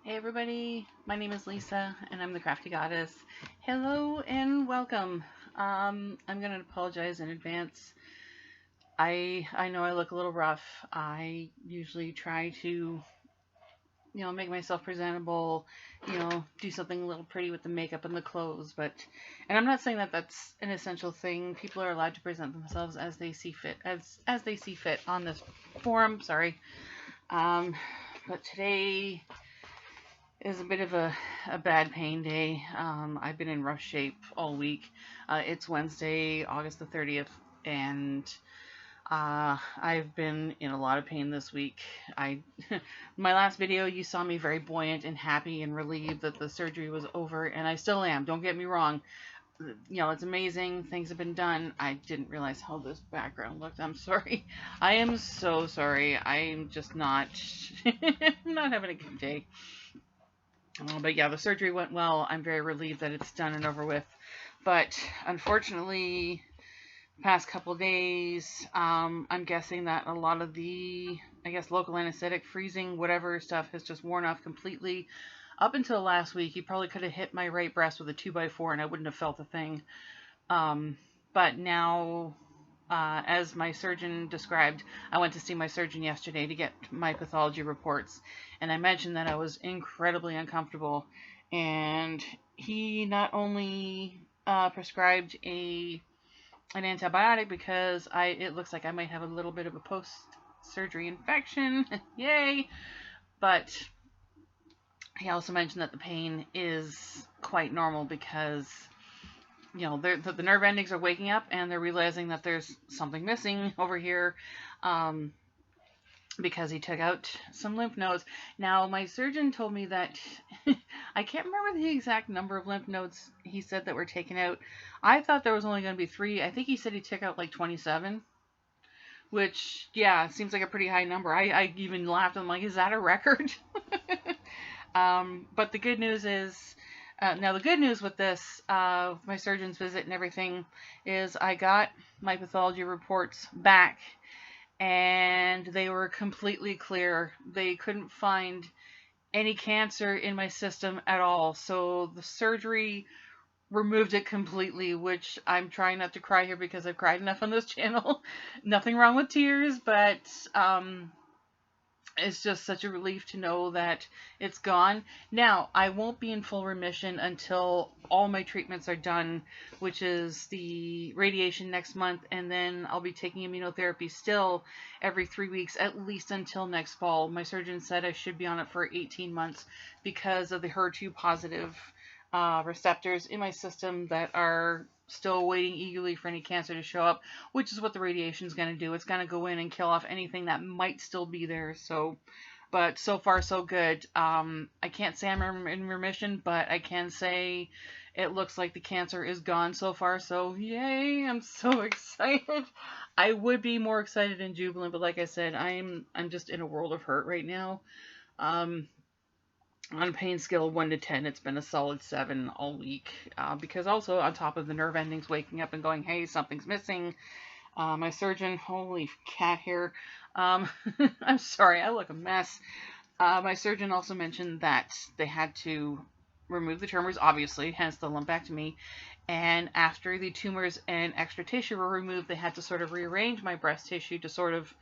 Hey everybody, my name is Lisa and I'm the Crafty Goddess. Hello and welcome. I'm gonna apologize in advance. I know I look a little rough. I usually try to, make myself presentable, do something a little pretty with the makeup and the clothes, and I'm not saying that that's an essential thing. People are allowed to present themselves as they see fit, as they see fit on this forum, sorry. Um, but today is a bit of a bad pain day. I've been in rough shape all week. It's Wednesday, August the 30th, and I've been in a lot of pain this week. I, my last video, you saw me very buoyant and happy and relieved that the surgery was over, and I still am. Don't get me wrong. It's amazing. Things have been done. I didn't realize how this background looked. I'm sorry. I am so sorry. I'm just not, not having a good day. But yeah, the surgery went well. I'm very relieved that it's done and over with. But unfortunately, past couple of days, I'm guessing that a lot of the, local anesthetic, freezing, whatever stuff has just worn off completely. Up until last week, you probably could have hit my right breast with a 2x4 and I wouldn't have felt a thing. But now, as my surgeon described, I went to see my surgeon yesterday to get my pathology reports, and I mentioned that I was incredibly uncomfortable, and he not only prescribed an antibiotic because it looks like I might have a little bit of a post-surgery infection, yay, but he also mentioned that the pain is quite normal because the nerve endings are waking up and they're realizing that there's something missing over here, because he took out some lymph nodes. Now, my surgeon told me that I can't remember the exact number of lymph nodes he said that were taken out. I thought there was only going to be 3. I think he said he took out like 27, which, yeah, seems like a pretty high number. I even laughed. I'm like, is that a record? But the good news is, now the good news with this, my surgeon's visit and everything, is I got my pathology reports back and they were completely clear. They couldn't find any cancer in my system at all. So the surgery removed it completely, which I'm trying not to cry here because I've cried enough on this channel. Nothing wrong with tears, but it's just such a relief to know that it's gone. Now, I won't be in full remission until all my treatments are done, which is the radiation next month, and then I'll be taking immunotherapy still every 3 weeks, at least until next fall. My surgeon said I should be on it for 18 months because of the HER2 positive receptors in my system that are still waiting eagerly for any cancer to show up, which is what the radiation is going to do. It's going to go in and kill off anything that might still be there. So, but so far so good. I can't say I'm in remission, but I can say it looks like the cancer is gone so far. So yay! I'm so excited. I would be more excited and jubilant, but like I said, I'm just in a world of hurt right now. On a pain scale of 1 to 10, it's been a solid 7 all week. Because also, on top of the nerve endings waking up and going, hey, something's missing, my surgeon, holy cat hair, I'm sorry, I look a mess. My surgeon also mentioned that they had to remove the tumors, obviously, hence the lumpectomy. And after the tumors and extra tissue were removed, they had to sort of rearrange my breast tissue to sort of,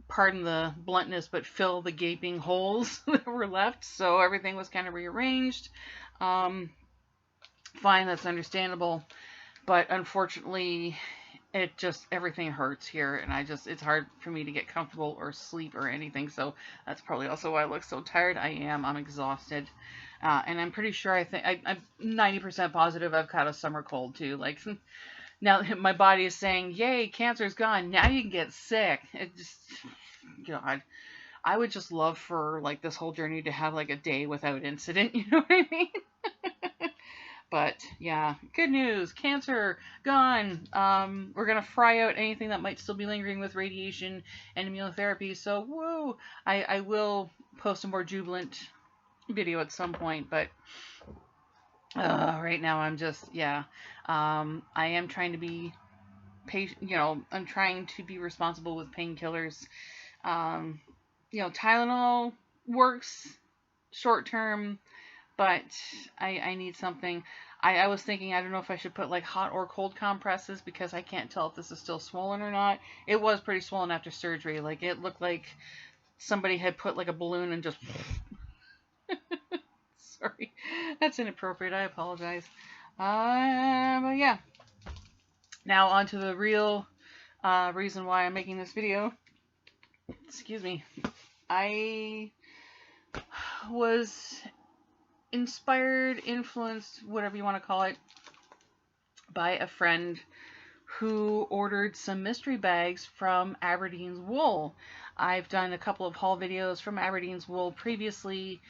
pardon the bluntness, but fill the gaping holes that were left. So everything was kind of rearranged. Fine, that's understandable. But unfortunately, everything hurts here. And it's hard for me to get comfortable or sleep or anything. So that's probably also why I look so tired. I'm exhausted. And I'm pretty sure, I'm 90% positive I've caught a summer cold too. Like, now my body is saying, yay, cancer's gone. Now you can get sick. It just, God, I would just love for like this whole journey to have like a day without incident. You know what I mean? But yeah, good news. Cancer gone. We're gonna fry out anything that might still be lingering with radiation and immunotherapy. So woo! I will post a more jubilant video at some point, but right now I'm just, yeah. I am trying to be patient. I'm trying to be responsible with painkillers. Tylenol works short term, but I need something. I was thinking, I don't know if I should put like hot or cold compresses because I can't tell if this is still swollen or not. It was pretty swollen after surgery. Like it looked like somebody had put like a balloon and just sorry, that's inappropriate. I apologize. But yeah. Now on to the real reason why I'm making this video. Excuse me. I was inspired, influenced, whatever you want to call it, by a friend who ordered some mystery bags from Aberdeens wool. I've done a couple of haul videos from Aberdeens wool previously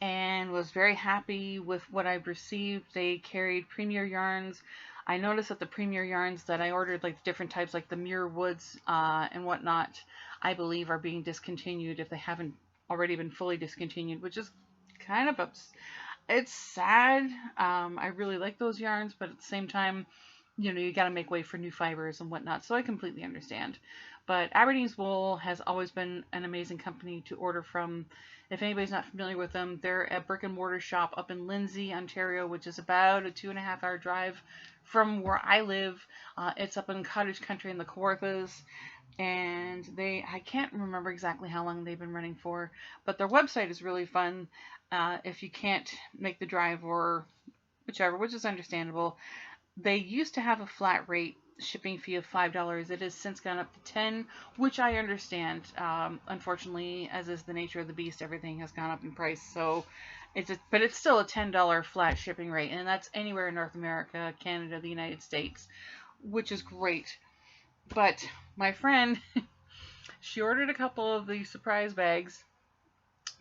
and was very happy with what I've received. They carried premier yarns. I noticed that the premier yarns that I ordered, like different types, like the Muir Woods and whatnot, I believe are being discontinued if they haven't already been fully discontinued, which is kind of it's sad. I really like those yarns, but at the same time, you know, you got to make way for new fibers and whatnot. So I completely understand. But Aberdeens Wool has always been an amazing company to order from. If anybody's not familiar with them, they're a brick and mortar shop up in Lindsay, Ontario, which is about a 2.5-hour drive from where I live. It's up in cottage country in the Kawarthas. And I can't remember exactly how long they've been running for, but their website is really fun. If you can't make the drive or whichever, which is understandable. They used to have a flat rate shipping fee of $5. It has since gone up to $10, which I understand. Unfortunately, as is the nature of the beast, everything has gone up in price. So but it's still a $10 flat shipping rate, and that's anywhere in North America, Canada, the United States, which is great. But my friend, she ordered a couple of the surprise bags,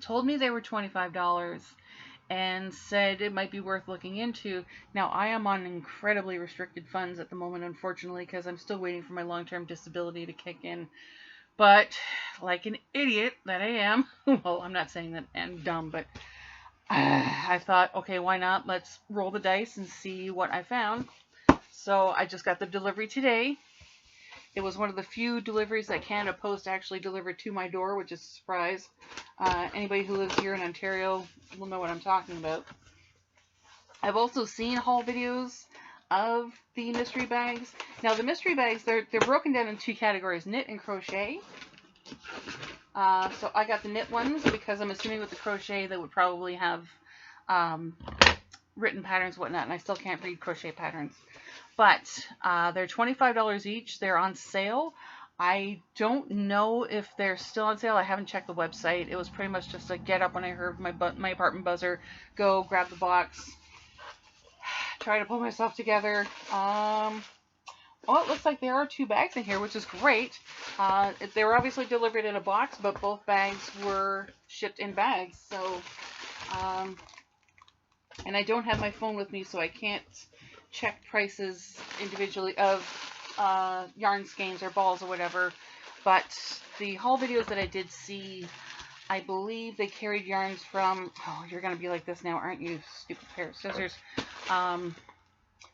told me they were $25, and said it might be worth looking into. Now, I am on incredibly restricted funds at the moment, unfortunately, because I'm still waiting for my long-term disability to kick in. But, like an idiot that I am, well, I'm not saying that I'm dumb, but I thought, okay, why not? Let's roll the dice and see what I found. So I just got the delivery today. It was one of the few deliveries that Canada Post actually delivered to my door, which is a surprise. Anybody who lives here in Ontario will know what I'm talking about. I've also seen haul videos of the mystery bags. Now, the mystery bags, they're broken down in two categories, knit and crochet. So I got the knit ones because I'm assuming with the crochet they would probably have written patterns and whatnot, and I still can't read crochet patterns. But they're $25 each. They're on sale. I don't know if they're still on sale. I haven't checked the website. It was pretty much just a get up when I heard my apartment buzzer, go grab the box, try to pull myself together. Well, it looks like there are 2 bags in here, which is great. They were obviously delivered in a box, but both bags were shipped in bags. So, and I don't have my phone with me, so I can't check prices individually of yarn skeins or balls or whatever, but the haul videos that I did see, I believe they carried yarns from, oh, you're going to be like this now, aren't you, stupid pair of scissors.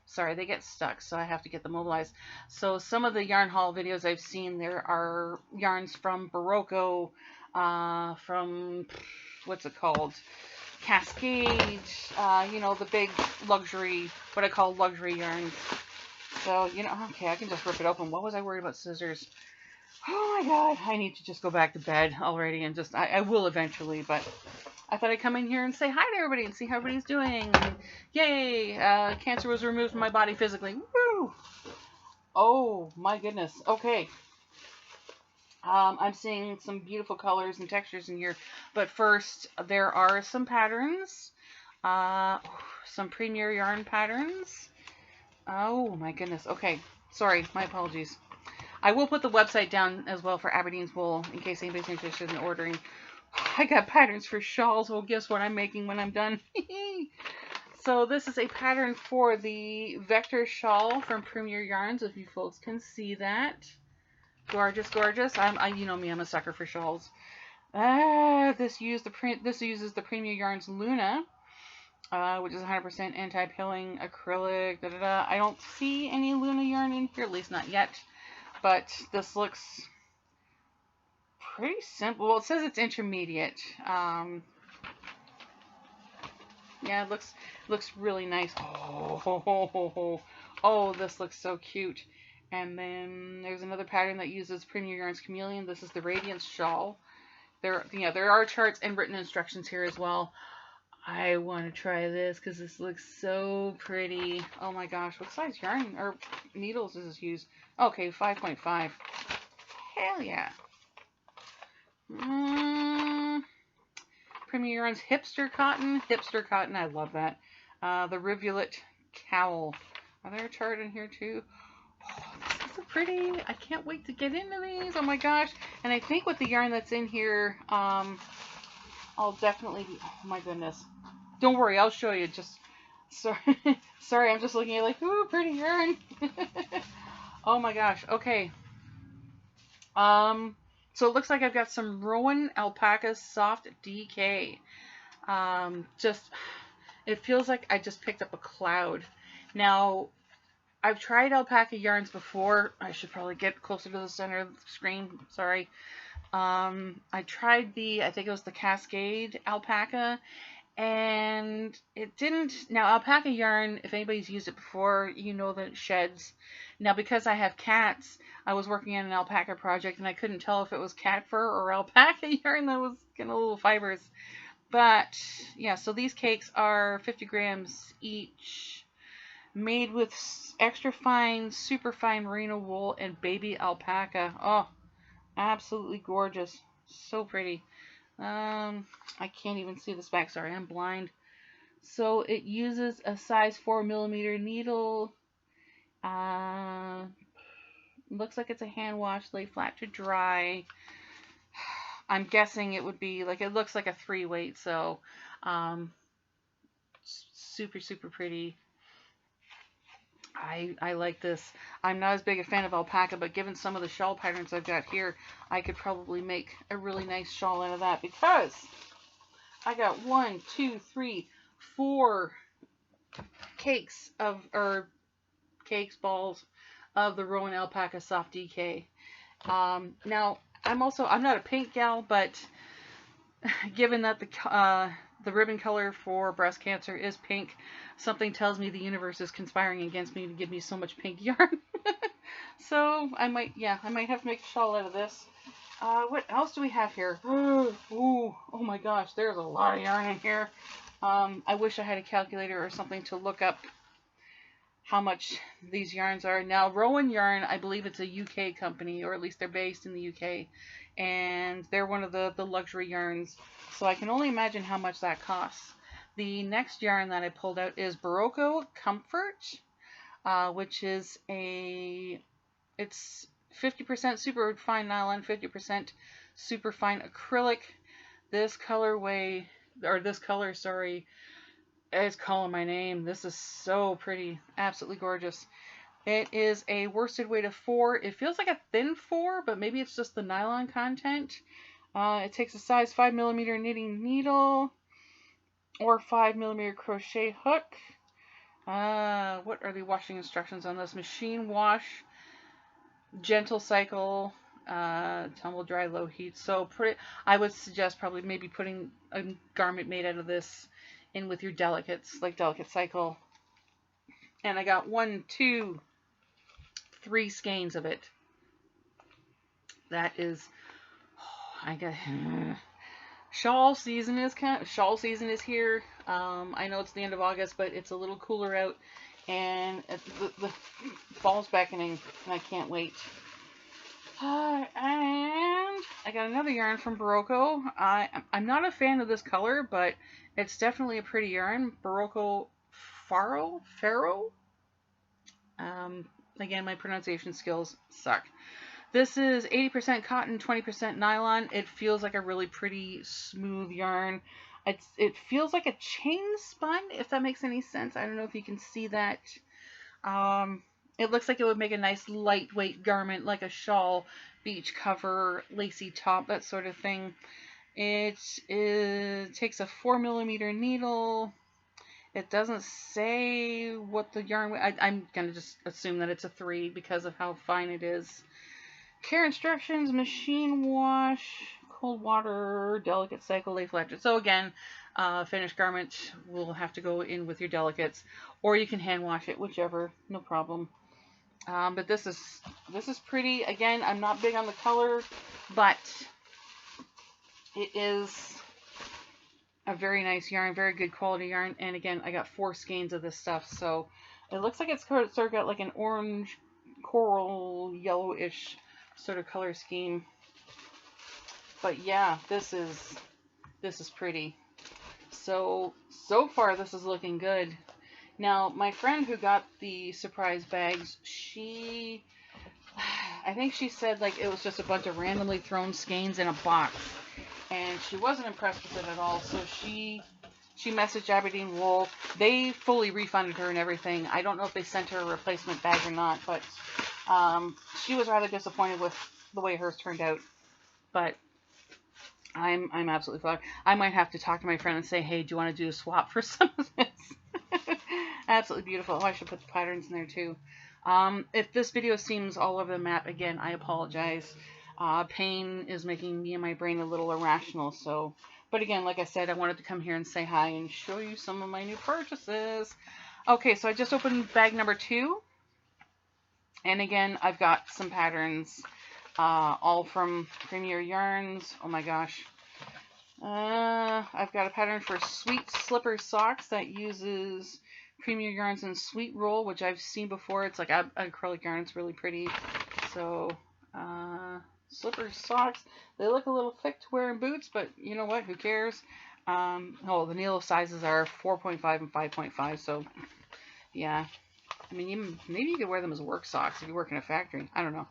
Sorry, they get stuck, so I have to get them mobilized. So some of the yarn haul videos I've seen, there are yarns from Baroque, from, what's it called, Cascade, you know, the big luxury, what I call luxury yarns. So, you know, okay, I can just rip it open. What was I worried about scissors? Oh my god, I need to just go back to bed already and just, I will eventually, but I thought I'd come in here and say hi to everybody and see how everybody's doing. And yay, cancer was removed from my body physically. Woo! Oh my goodness, okay. I'm seeing some beautiful colors and textures in here, but first there are some patterns, some premier yarn patterns. Oh my goodness, okay, sorry, my apologies. I will put the website down as well for Aberdeens wool in case anybody's interested in ordering. I got patterns for shawls. Well, guess what I'm making when I'm done? So this is a pattern for the Vector shawl from Premier Yarns, if you folks can see that. Gorgeous, gorgeous. You know me, I'm a sucker for shawls. This uses the Premier Yarns Luna, which is 100% anti-pilling acrylic. I don't see any Luna yarn in here, at least not yet. But this looks pretty simple. Well, it says it's intermediate. Yeah, it looks really nice. Oh, this looks so cute. And then there's another pattern that uses Premier Yarns Chameleon. This is the Radiance Shawl. There are charts and written instructions here as well. I want to try this because this looks so pretty. Oh my gosh, what size yarn or needles does this use? Okay, 5.5. Hell yeah. Premier Yarns Hipster Cotton. Hipster Cotton, I love that. The Rivulet Cowl. Are there a chart in here too? Oh, this is so pretty. I can't wait to get into these. Oh my gosh. And I think with the yarn that's in here, I'll definitely be, oh my goodness. Don't worry, I'll show you. Just, sorry, sorry, I'm just looking at like, ooh, pretty yarn. Oh my gosh. Okay. So it looks like I've got some Rowan Alpaca Soft DK. Just, it feels like I just picked up a cloud. Now, I've tried alpaca yarns before. I should probably get closer to the center of the screen. Sorry. I tried I think it was the Cascade alpaca, and it didn't. Now, alpaca yarn, if anybody's used it before, you know that it sheds. Now, because I have cats, I was working on an alpaca project, and I couldn't tell if it was cat fur or alpaca yarn that was getting a little fibers. But, yeah, so these cakes are 50 grams each, made with extra fine, super fine merino wool and baby alpaca. Oh, absolutely gorgeous. So pretty. I can't even see this back. Sorry, I'm blind. So it uses a size 4mm needle. Looks like it's a hand wash, lay flat to dry. I'm guessing it would be like, it looks like a 3 weight, so super, super pretty. I like this. I'm not as big a fan of alpaca, but given some of the shawl patterns I've got here, I could probably make a really nice shawl out of that, because I got 1, 2, 3, 4 cakes balls of the Rowan Alpaca Soft DK. Now, I'm not a pink gal, but given that the ribbon color for breast cancer is pink, something tells me the universe is conspiring against me to give me so much pink yarn. So I might have to make a shawl out of this. What else do we have here? Ooh, oh my gosh, there's a lot of yarn in here. I wish I had a calculator or something to look up how much these yarns are. Now, Rowan Yarn, I believe it's a UK company, or at least they're based in the UK, and they're one of the luxury yarns, so I can only imagine how much that costs. The next yarn that I pulled out is Baroque Comfort, which is it's 50% super fine nylon, 50% super fine acrylic. This color, sorry, it's calling my name. This is so pretty. Absolutely gorgeous. It is a worsted weight of 4. It feels like a thin 4, but maybe it's just the nylon content. It takes a size 5mm knitting needle or 5mm crochet hook. What are the washing instructions on this? Machine wash, gentle cycle, tumble dry, low heat. So I would suggest probably maybe putting a garment made out of this in with your delicates, like delicate cycle. And I got 1, 2, 3 skeins of it. That is, I got shawl season is here. I know it's the end of August, but it's a little cooler out, and the fall's beckoning, and I can't wait. And I got another yarn from Baroque. I'm not a fan of this color, but it's definitely a pretty yarn. Baroque Pharaoh. Again, my pronunciation skills suck. This is 80% cotton, 20% nylon. It feels like a really pretty smooth yarn. It feels like a chain spun, if that makes any sense. I don't know if you can see that. It looks like it would make a nice lightweight garment, like a shawl, beach cover, lacy top, that sort of thing. It takes a 4mm needle. It doesn't say what the yarn. I'm going to just assume that it's a 3 because of how fine it is. Care instructions: machine wash, cold water, delicate cycle, lay flat. So again, finished garment will have to go in with your delicates, or you can hand wash it, whichever, no problem. But this is pretty. Again, I'm not big on the color, but it is a very nice yarn, very good quality yarn. And again, I got 4 skeins of this stuff, so it looks like it's sort of got like an orange, coral, yellowish sort of color scheme. But yeah, this is pretty. So far this is looking good. Now, my friend who got the surprise bags, I think she said like it was just a bunch of randomly thrown skeins in a box, and she wasn't impressed with it at all. So she messaged Aberdeen Wool. They fully refunded her and everything. I don't know if they sent her a replacement bag or not, but she was rather disappointed with the way hers turned out. But I'm absolutely fine. I might have to talk to my friend and say, hey, do you want to do a swap for some of this? Absolutely beautiful. Oh, I should put the patterns in there too. If this video seems all over the map, again, I apologize. Pain is making me and my brain a little irrational. So, but again, like I said, I wanted to come here and say hi and show you some of my new purchases. Okay, so I just opened bag number 2. And again, I've got some patterns, all from Premier Yarns. Oh my gosh. I've got a pattern for Sweet Slipper Socks that uses Premier Yarns and Sweet Roll, which I've seen before. It's like acrylic yarn. It's really pretty. So, slipper socks. They look a little thick to wear in boots, but you know what? Who cares? Oh, the needle sizes are 4.5 and 5.5. So, yeah. I mean, maybe you could wear them as work socks if you work in a factory. I don't know.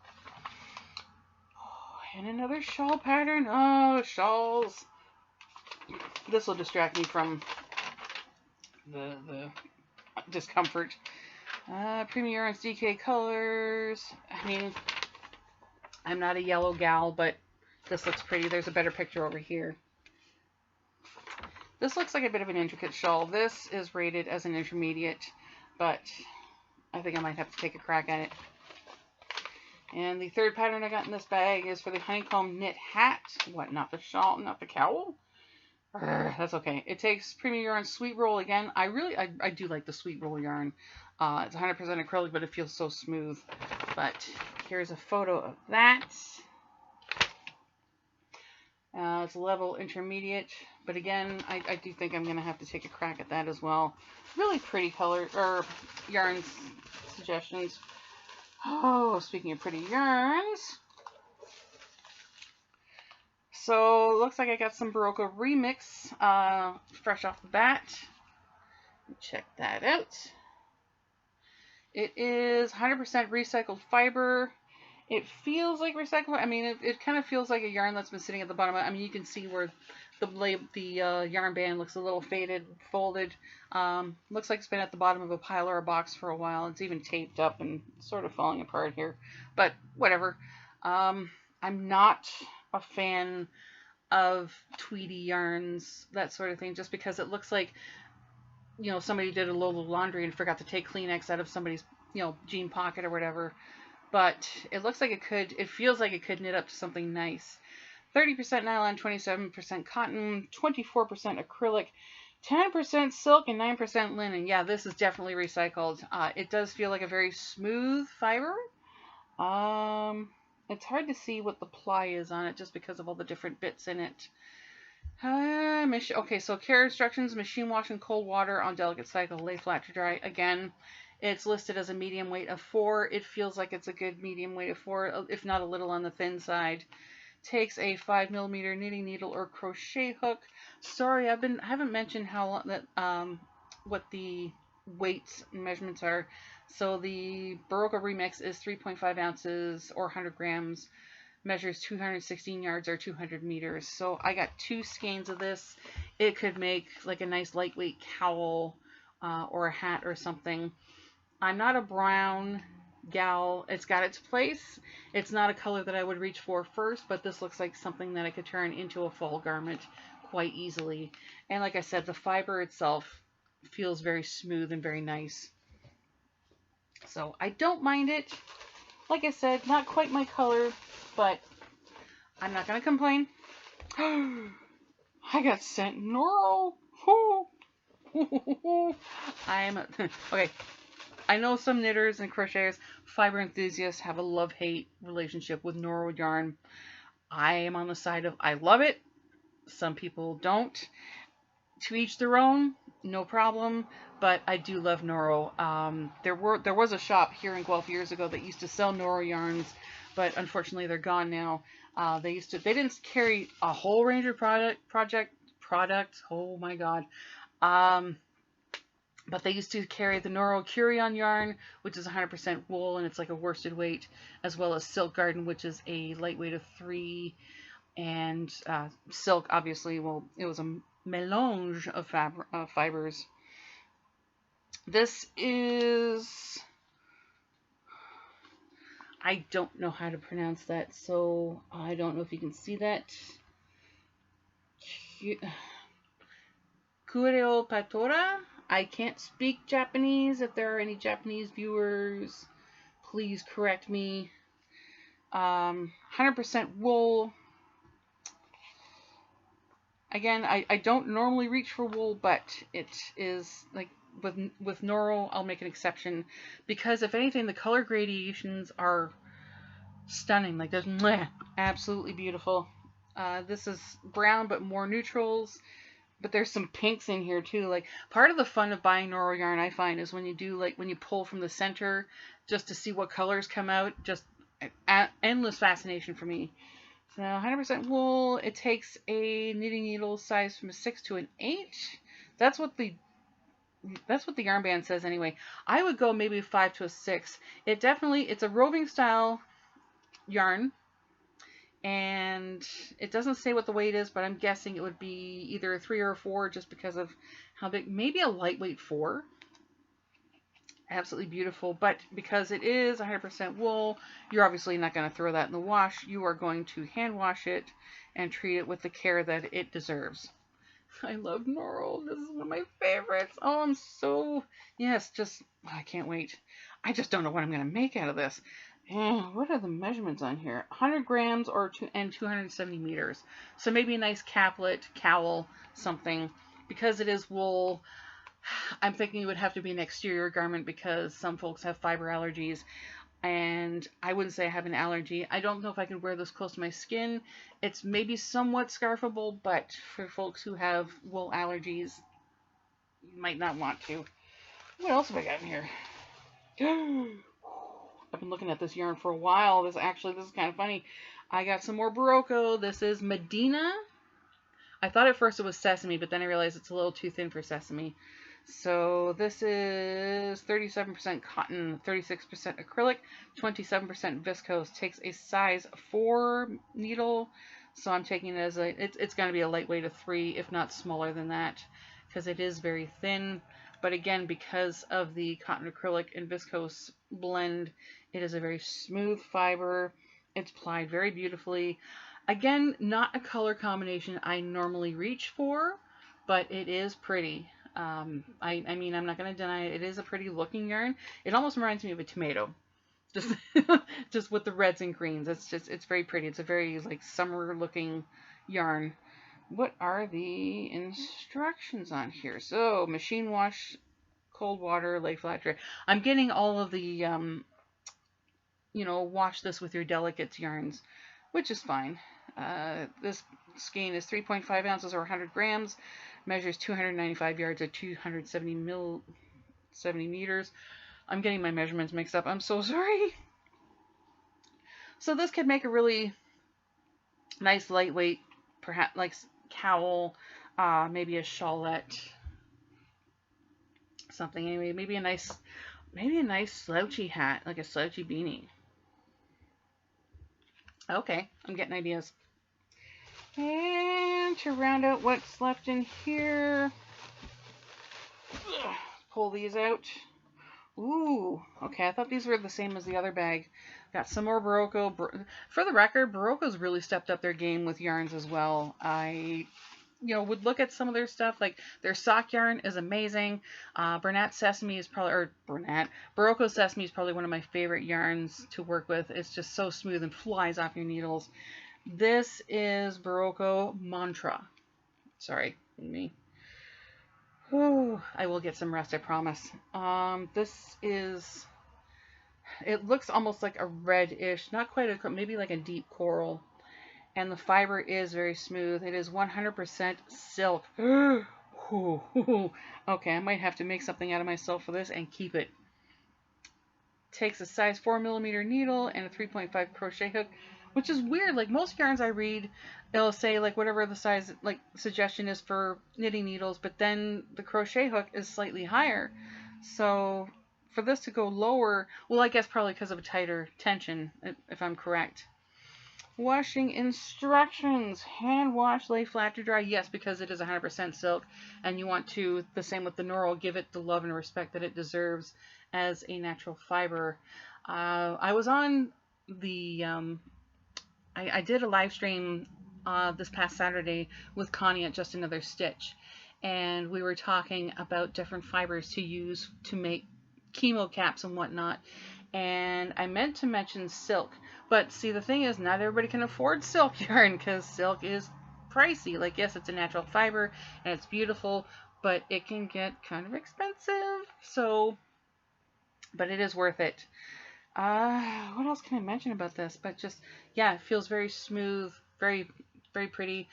Oh, and another shawl pattern. Oh, shawls. This will distract me from the discomfort. Premier Yarns DK colors. I mean, I'm not a yellow gal, but this looks pretty. There's a better picture over here. This looks like a bit of an intricate shawl. This is rated as an intermediate, but I think I might have to take a crack at it. And the third pattern I got in this bag is for the honeycomb knit hat. What, not the shawl, not the cowl? That's okay. It takes Premier Yarn Sweet Roll again. I do like the Sweet Roll yarn. It's 100% acrylic, but it feels so smooth. But here's a photo of that. It's level intermediate, but again, I do think I'm going to have to take a crack at that as well. Really pretty color, or yarns suggestions. Oh, speaking of pretty yarns. So, looks like I got some Baroque Remix fresh off the bat. Check that out. It is 100% recycled fiber. It feels like recycled. I mean, it kind of feels like a yarn that's been sitting at the bottom. I mean, you can see where the yarn band looks a little faded, folded. Looks like it's been at the bottom of a pile or a box for a while. It's even taped up and sort of falling apart here. But whatever. I'm not a fan of tweedy yarns, that sort of thing, just because it looks like, you know, somebody did a load of laundry and forgot to take Kleenex out of somebody's, you know, jean pocket or whatever. But it looks like it feels like it could knit up to something nice. 30% nylon, 27% cotton, 24% acrylic, 10% silk, and 9% linen. Yeah, this is definitely recycled. It does feel like a very smooth fiber. It's hard to see what the ply is on it just because of all the different bits in it. Okay, so care instructions: machine wash in cold water on delicate cycle, lay flat to dry. Again, it's listed as a medium weight of 4. It feels like it's a good medium weight of 4, if not a little on the thin side. Takes a 5mm knitting needle or crochet hook. Sorry, I haven't mentioned what the weights and measurements are. So the Baroque Remix is 3.5 ounces or 100 grams. Measures 216 yards or 200 meters. So I got 2 skeins of this. It could make like a nice lightweight cowl or a hat or something. I'm not a brown gal. It's got its place. It's not a color that I would reach for first, but this looks like something that I could turn into a fall garment quite easily. And like I said, the fiber itself feels very smooth and very nice. So I don't mind it. Like I said, not quite my color, but I'm not going to complain. I got sent Noro. I'm okay. I know some knitters and crocheters, fiber enthusiasts have a love-hate relationship with Norwood yarn. I am on the side of I love it. Some people don't. To each their own, no problem. But I do love Noro. There was a shop here in Guelph years ago that used to sell Noro yarns, but unfortunately they're gone now. They didn't carry a whole range of products. Oh my god. Um, but they used to carry the Noro Curion yarn, which is 100% wool and it's like a worsted weight, as well as Silk Garden, which is a lightweight of 3, and silk, obviously, well, it was a melange of fibers. This is, I don't know how to pronounce that, so I don't know if you can see that. Kureopatora. I can't speak Japanese. If there are any Japanese viewers, please correct me. 100% wool. Again, I don't normally reach for wool, but it is like with Noro, I'll make an exception because if anything, the color gradations are stunning. Like there's absolutely beautiful. This is brown, but more neutrals. But there's some pinks in here too. Like part of the fun of buying Noro yarn, I find, is when you do when you pull from the center just to see what colors come out. Just endless fascination for me. So 100% wool. It takes a knitting needle size from a 6 to an 8. That's what the yarn band says anyway. I would go maybe 5 to a 6. It's a roving style yarn. And it doesn't say what the weight is, but I'm guessing it would be either a 3 or a 4 just because of how big. Maybe a lightweight 4. Absolutely beautiful, but because it is 100% wool, you're obviously not going to throw that in the wash. You are going to hand wash it and treat it with the care that it deserves. I love Noro. This is one of my favorites. Oh, I'm so, yes, I can't wait. I just don't know what I'm going to make out of this. What are the measurements on here? 100 grams and 270 meters. So maybe a nice caplet, cowl, something. Because it is wool, I'm thinking it would have to be an exterior garment because some folks have fiber allergies, and I wouldn't say I have an allergy. I don't know if I can wear this close to my skin. It's maybe somewhat scarfable, but for folks who have wool allergies, you might not want to. What else have I got in here? I've been looking at this yarn for a while. This is kind of funny. I got some more Baroque. This is Medina. I thought at first it was sesame, but then I realized it's a little too thin for sesame. So this is 37% cotton, 36% acrylic, 27% viscose. Takes a size 4 needle, so I'm taking it as it's going to be a lightweight of 3, if not smaller than that, because it is very thin. But again, because of the cotton acrylic and viscose blend, it is a very smooth fiber. It's plied very beautifully. Again, not a color combination I normally reach for, but it is pretty. I mean, I'm not going to deny it. It is a pretty looking yarn. It almost reminds me of a tomato, just just with the reds and greens. It's very pretty. It's a very summer looking yarn. What are the instructions on here? So machine wash, cold water, lay flat dry. I'm getting all of the wash this with your delicates yarns, which is fine. This skein is 3.5 ounces or 100 grams. Measures 295 yards at 70 meters. I'm getting my measurements mixed up. I'm so sorry. So this could make a really nice lightweight, perhaps like cowl, maybe a shawlette, something. Anyway, maybe a nice slouchy hat, like a slouchy beanie. Okay, I'm getting ideas. And to round out what's left in here, pull these out. Ooh, okay, I thought these were the same as the other bag. Got some more Baroque. For the record, Baroque's really stepped up their game with yarns as well. I would look at some of their stuff, like their sock yarn is amazing. Bernat Sesame is Baroque Sesame is probably one of my favorite yarns to work with. It's just so smooth and flies off your needles. This is Baroque Mantra. Sorry, me. Whew, I will get some rest, I promise. This is, it looks almost like a reddish, not quite a, maybe like a deep coral. And the fiber is very smooth. It is 100% silk. Okay, I might have to make something out of myself for this and keep it. Takes a size 4mm needle and a 3.5 crochet hook, which is weird. Like most yarns I read, it'll say like whatever the size like suggestion is for knitting needles, but then the crochet hook is slightly higher. So for this to go lower, well, I guess probably because of a tighter tension, if I'm correct. Washing instructions. Hand wash, lay flat to dry. Yes, because it is 100% silk, and you want to, the same with the Norwood, give it the love and respect that it deserves as a natural fiber. I was on the, I did a live stream this past Saturday with Connie at Just Another Stitch, and we were talking about different fibers to use to make chemo caps and whatnot. And I meant to mention silk, but see, the thing is, not everybody can afford silk yarn because silk is pricey. Like, yes, it's a natural fiber and it's beautiful, but it can get kind of expensive. So, but it is worth it. What else can I mention about this? But just, yeah, it feels very smooth, very, very pretty.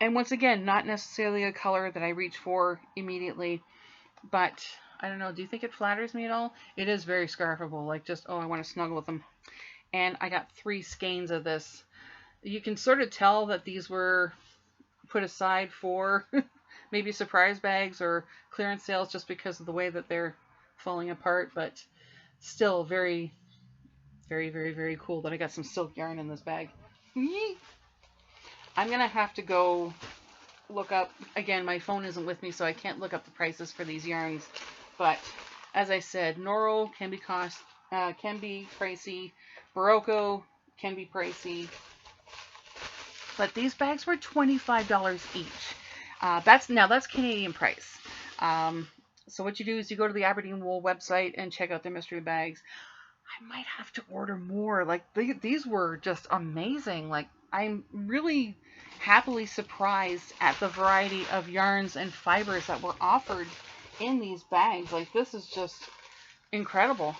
And once again, not necessarily a color that I reach for immediately, but I don't know. Do you think it flatters me at all? It is very scarfable. Like just, oh, I want to snuggle with them. And I got 3 skeins of this. You can sort of tell that these were put aside for maybe surprise bags or clearance sales just because of the way that they're falling apart. But still very, very, very, very cool that I got some silk yarn in this bag. I'm going to have to go look up, again, my phone isn't with me, so I can't look up the prices for these yarns. But as I said, Noro can be pricey. Baroque can be pricey. But these bags were $25 each. That's Canadian price. So what you do is you go to the Aberdeen Wool website and check out their mystery bags. I might have to order more. Like these were just amazing. Like I'm really happily surprised at the variety of yarns and fibers that were offered in these bags. Like this is just incredible.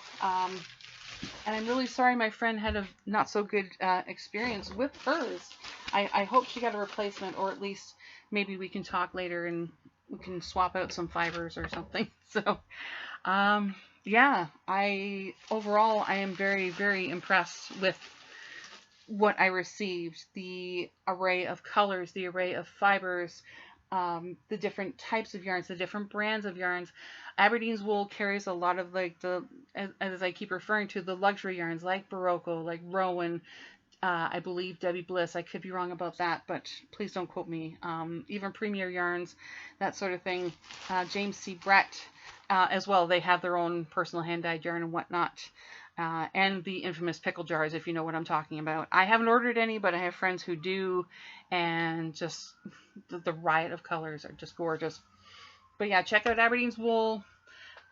And I'm really sorry my friend had a not so good experience with hers. I hope she got a replacement, or at least maybe we can talk later and we can swap out some fibers or something. So, yeah, overall I am very, very impressed with what I received. The array of colors, the array of fibers, the different types of yarns, the different brands of yarns. Aberdeen's wool carries a lot of like as I keep referring to, the luxury yarns like Baroque, like Rowan, I believe Debbie Bliss. I could be wrong about that, but please don't quote me. Even Premier Yarns, that sort of thing. James C. Brett as well. They have their own personal hand-dyed yarn and whatnot. And the infamous pickle jars, if you know what I'm talking about. I haven't ordered any, but I have friends who do, and just the riot of colors are just gorgeous. But yeah, check out Aberdeen's wool.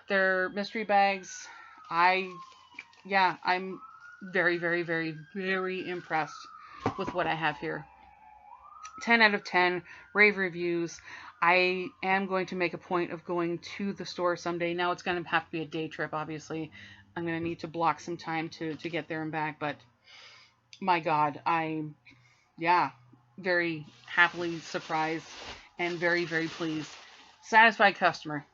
Their mystery bags. I'm very, very, very, very impressed with what I have here. 10 out of 10, rave reviews. I am going to make a point of going to the store someday. Now it's going to have to be a day trip, obviously. I'm going to need to block some time to get there and back, but my God, I'm, very happily surprised and very, very pleased. Satisfied customer.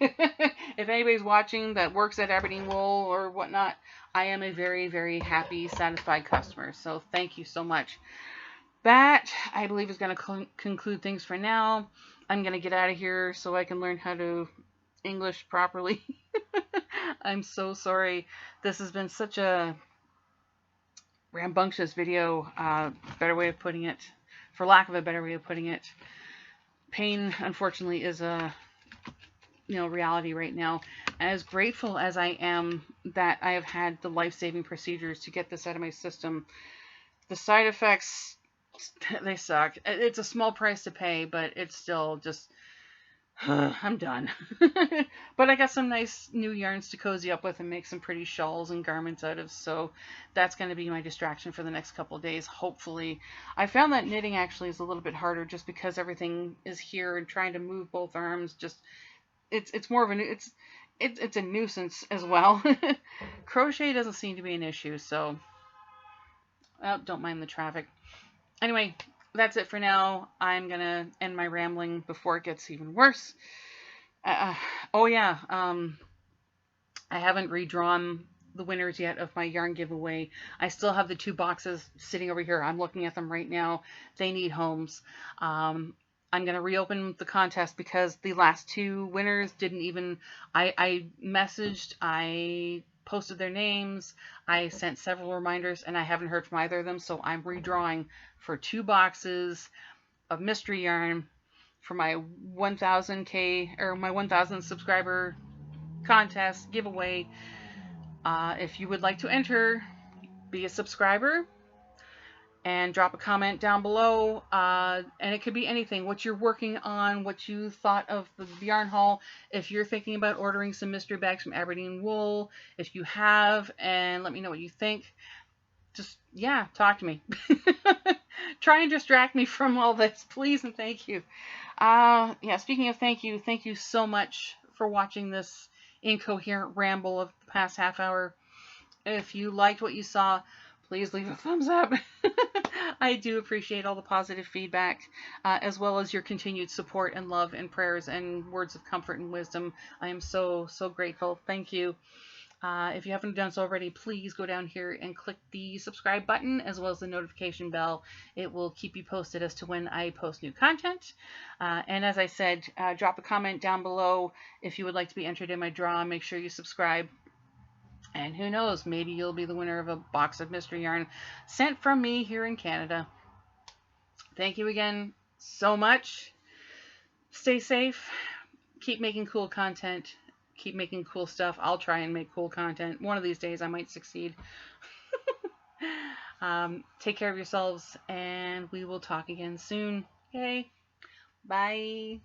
If anybody's watching that works at Aberdeen Wool or whatnot, I am a very, very happy, satisfied customer. So thank you so much. That, I believe, is going to conclude things for now. I'm going to get out of here so I can learn how to English properly. I'm so sorry. This has been such a rambunctious video, better way of putting it, for lack of a better way of putting it. Pain, unfortunately, is a reality right now. As grateful as I am that I have had the life-saving procedures to get this out of my system, the side effects, they suck. It's a small price to pay, but it's still just I'm done. But I got some nice new yarns to cozy up with and make some pretty shawls and garments out of, so that's going to be my distraction for the next couple of days, hopefully. I found that knitting actually is a little bit harder just because everything is here and trying to move both arms. Just it's more of a it's a nuisance as well. Crochet doesn't seem to be an issue, so don't mind the traffic. Anyway, that's it for now. I'm gonna end my rambling before it gets even worse. Uh, oh yeah, I haven't redrawn the winners yet of my yarn giveaway. I still have the two boxes sitting over here. I'm looking at them right now. They need homes. I'm going to reopen the contest because the last two winners didn't even. I messaged, I posted their names, I sent several reminders, and I haven't heard from either of them. So I'm redrawing for two boxes of mystery yarn for my 1000K or my 1000 subscriber contest giveaway. If you would like to enter, be a subscriber and drop a comment down below. And it could be anything, what you're working on, what you thought of the yarn haul. If you're thinking about ordering some mystery bags from Aberdeen Wool, if you have, and let me know what you think. Just, yeah, talk to me. Try and distract me from all this, please and thank you. Yeah, speaking of thank you so much for watching this incoherent ramble of the past half hour. If you liked what you saw, please leave a thumbs up. I do appreciate all the positive feedback, as well as your continued support and love and prayers and words of comfort and wisdom. I am so grateful. Thank you. If you haven't done so already, please go down here and click the subscribe button as well as the notification bell. It will keep you posted as to when I post new content. And as I said, drop a comment down below if you would like to be entered in my draw. Make sure you subscribe. And who knows, maybe you'll be the winner of a box of mystery yarn sent from me here in Canada. Thank you again so much. Stay safe. Keep making cool content. Keep making cool stuff. I'll try and make cool content. One of these days I might succeed. Take care of yourselves, and we will talk again soon. Okay? Bye.